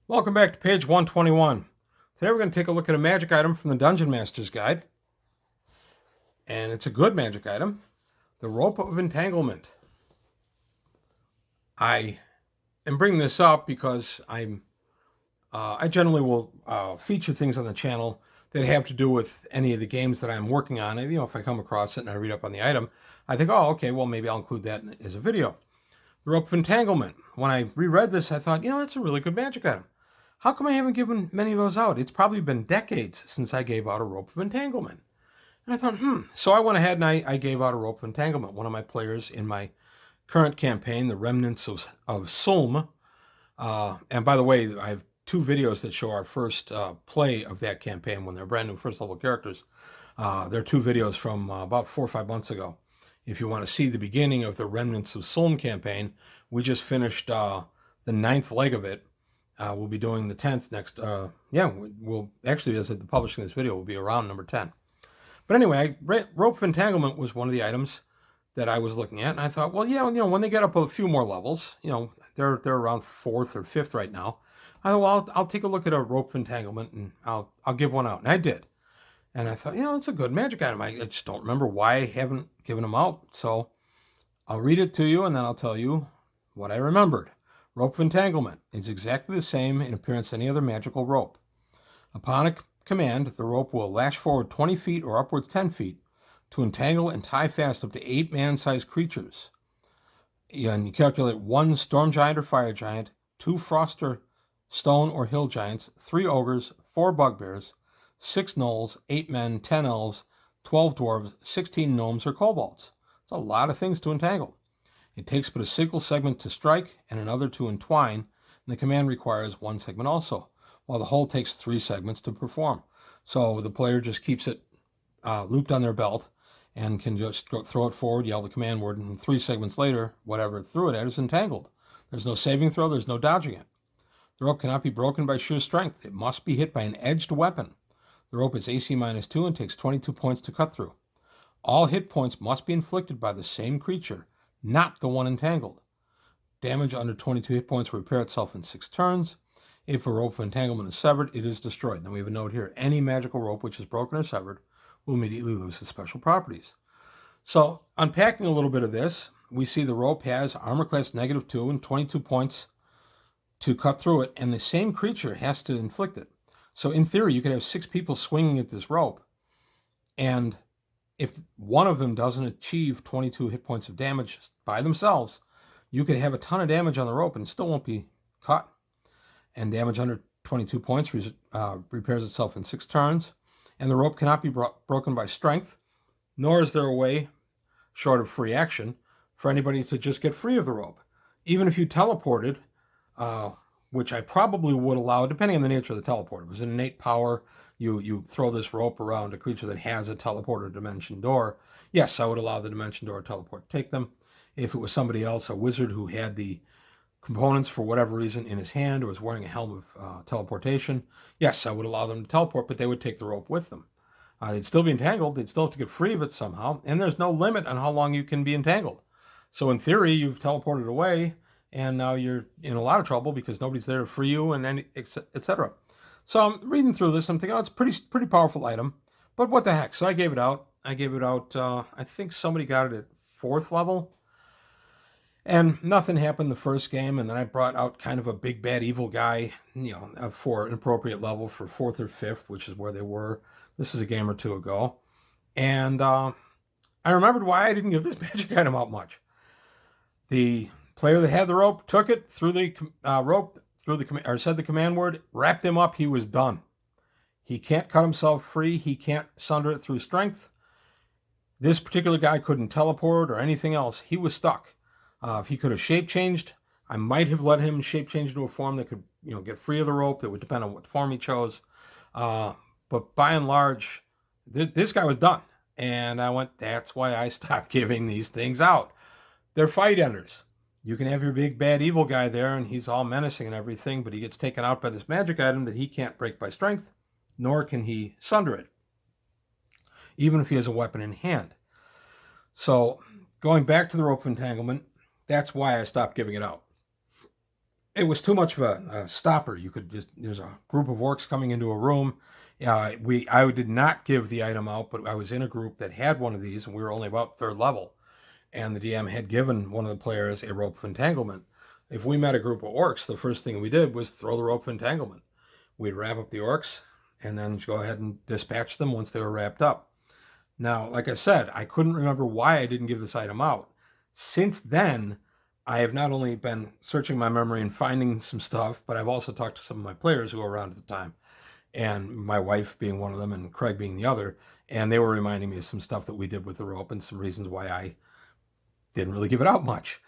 Welcome back to page 121. Today we're going to take a look at a magic item from the Dungeon Master's Guide. And it's a good magic item. The Rope of Entanglement. I am bringing this up because I generally will feature things on the channel that have to do with any of the games that I'm working on. And, if I come across it and I read up on the item, I think, oh, okay, well, maybe I'll include that as a video. The Rope of Entanglement. When I reread this, I thought, that's a really good magic item. How come I haven't given many of those out? It's probably been decades since I gave out a Rope of Entanglement. And I thought, So I went ahead and I gave out a Rope of Entanglement. One of my players in my current campaign, the Remnants of Sulm. And by the way, I have two videos that show our first play of that campaign when they're brand new first level characters. They're two videos from about 4 or 5 months ago. If you want to see the beginning of the Remnants of Sulm campaign, we just finished the 9th leg of it. We'll be doing the 10th next. We'll actually, as of the publishing of this video, will be around number 10. But anyway, Rope of Entanglement was one of the items that I was looking at, and I thought, well, when they get up a few more levels, they're around 4th or 5th right now. I thought, well, I'll take a look at a Rope of Entanglement, and I'll give one out, and I did. And I thought, it's a good magic item. I just don't remember why I haven't given them out. So I'll read it to you, and then I'll tell you what I remembered. Rope of Entanglement is exactly the same in appearance as any other magical rope. Upon a command, the rope will lash forward 20 feet or upwards 10 feet to entangle and tie fast up to 8 man-sized creatures. And you calculate 1 storm giant or fire giant, 2 frost or stone or hill giants, 3 ogres, 4 bugbears, 6 gnolls, 8 men, 10 elves, 12 dwarves, 16 gnomes or kobolds. It's a lot of things to entangle. It takes but a single segment to strike and another to entwine, and the command requires 1 segment also, while the whole takes 3 segments to perform. So the player just keeps it looped on their belt and can just throw it forward, yell the command word, and 3 segments later, whatever it threw it at is entangled. There's no saving throw, there's no dodging it. The rope cannot be broken by sheer strength. It must be hit by an edged weapon. The rope is AC -2 and takes 22 points to cut through. All hit points must be inflicted by the same creature, not the one entangled. Damage under 22 hit points will repair itself in 6 turns. If a rope of entanglement is severed, it is destroyed. Then we have a note here. Any magical rope which is broken or severed will immediately lose its special properties. So, unpacking a little bit of this, we see the rope has armor class -2 and 22 points to cut through it, and the same creature has to inflict it. So in theory, you could have 6 people swinging at this rope, and if one of them doesn't achieve 22 hit points of damage by themselves, you could have a ton of damage on the rope and still won't be caught. And damage under 22 points repairs itself in 6 turns. And the rope cannot be broken by strength, nor is there a way, short of free action, for anybody to just get free of the rope. Even if you teleported, which I probably would allow, depending on the nature of the teleport. If it was an innate power, you throw this rope around a creature that has a teleporter dimension door, yes, I would allow the dimension door teleport to take them. If it was somebody else, a wizard who had the components for whatever reason in his hand or was wearing a helm of teleportation, yes, I would allow them to teleport, but they would take the rope with them. They'd still be entangled. They'd still have to get free of it somehow, and there's no limit on how long you can be entangled. So in theory, you've teleported away, and now you're in a lot of trouble because nobody's there to free you, and etc. So I'm reading through this. I'm thinking, it's a pretty powerful item, but what the heck? So I gave it out. I think somebody got it at 4th level, and nothing happened the first game. And then I brought out kind of a big bad evil guy, for an appropriate level for 4th or 5th, which is where they were. This is a game or 2 ago, and I remembered why I didn't give this magic item out much. The player that had the rope took it, threw the rope, said the command word, wrapped him up, he was done. He can't cut himself free. He can't sunder it through strength. This particular guy couldn't teleport or anything else. He was stuck. If he could have shape changed, I might have let him shape change into a form that could, get free of the rope. It would depend on what form he chose. But by and large, this guy was done. And I went, that's why I stopped giving these things out. They're fight enders. You can have your big bad evil guy there, and he's all menacing and everything, but he gets taken out by this magic item that he can't break by strength, nor can he sunder it, even if he has a weapon in hand. So going back to the rope of entanglement, that's why I stopped giving it out. it was too much of a stopper. You could just there's a group of orcs coming into a room. I did not give the item out, but I was in a group that had one of these, and we were only about third level. And the DM had given one of the players a rope of entanglement. If we met a group of orcs, the first thing we did was throw the rope of entanglement. We'd wrap up the orcs and then go ahead and dispatch them once they were wrapped up. Now, like I said, I couldn't remember why I didn't give this item out. Since then, I have not only been searching my memory and finding some stuff, but I've also talked to some of my players who were around at the time, and my wife being one of them and Craig being the other. And they were reminding me of some stuff that we did with the rope and some reasons why I didn't really give it out much.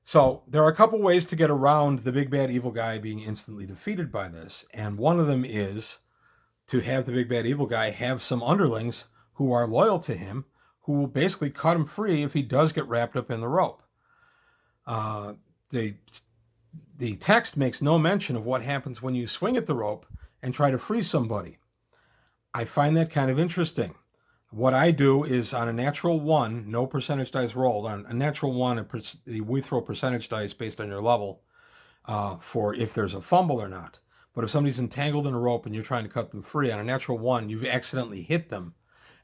So there are a couple ways to get around the big bad evil guy being instantly defeated by this. And one of them is to have the big bad evil guy have some underlings who are loyal to him, who will basically cut him free if he does get wrapped up in the rope. Uh, the the text makes no mention of what happens when you swing at the rope and try to free somebody. I find that kind of interesting. What I do is on a natural one, no percentage dice rolled. On a natural one, we throw percentage dice based on your level for if there's a fumble or not. But if somebody's entangled in a rope and you're trying to cut them free, on a natural one, you've accidentally hit them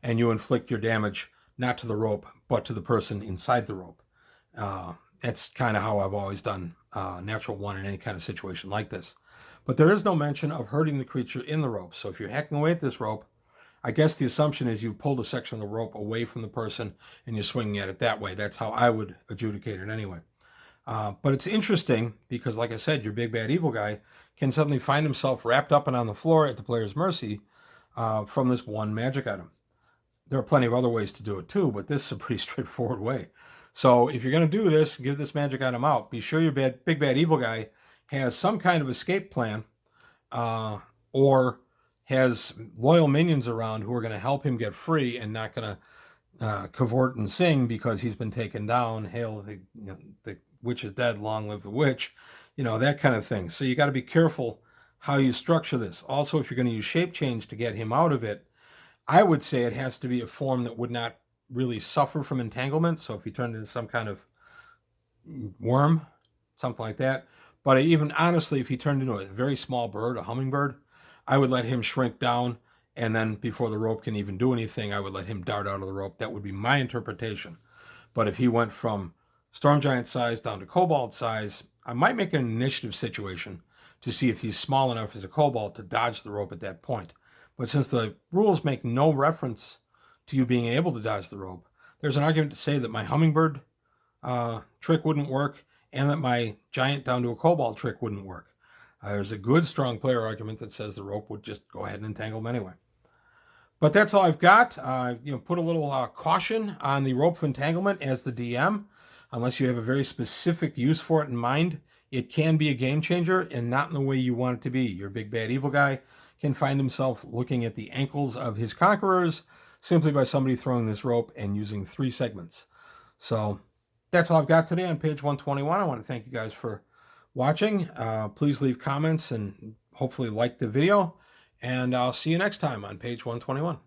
and you inflict your damage not to the rope, but to the person inside the rope. That's kind of how I've always done natural one in any kind of situation like this. But there is no mention of hurting the creature in the rope. So if you're hacking away at this rope, I guess the assumption is you pulled a section of the rope away from the person and you're swinging at it that way. That's how I would adjudicate it anyway. But it's interesting because, like I said, your big bad evil guy can suddenly find himself wrapped up and on the floor at the player's mercy from this one magic item. There are plenty of other ways to do it too, but this is a pretty straightforward way. So if you're going to do this, give this magic item out. Be sure your big bad evil guy has some kind of escape plan or has loyal minions around who are going to help him get free and not going to cavort and sing because he's been taken down. Hail the witch is dead, long live the witch, that kind of thing. So you got to be careful how you structure this. Also, if you're going to use shape change to get him out of it, I would say it has to be a form that would not really suffer from entanglement. So if he turned into some kind of worm, something like that. But even honestly, if he turned into a very small bird, a hummingbird, I would let him shrink down. And then before the rope can even do anything, I would let him dart out of the rope. That would be my interpretation. But if he went from storm giant size down to kobold size, I might make an initiative situation to see if he's small enough as a kobold to dodge the rope at that point. But since the rules make no reference to you being able to dodge the rope, there's an argument to say that my hummingbird trick wouldn't work and that my giant down to a kobold trick wouldn't work. There's a good, strong player argument that says the rope would just go ahead and entangle him anyway. But that's all I've got. Put a little caution on the rope of entanglement as the DM. Unless you have a very specific use for it in mind, it can be a game changer and not in the way you want it to be. Your big bad evil guy can find himself looking at the ankles of his conquerors simply by somebody throwing this rope and using 3 segments. So that's all I've got today on page 121. I want to thank you guys for watching. Please leave comments and hopefully like the video. And I'll see you next time on page 121.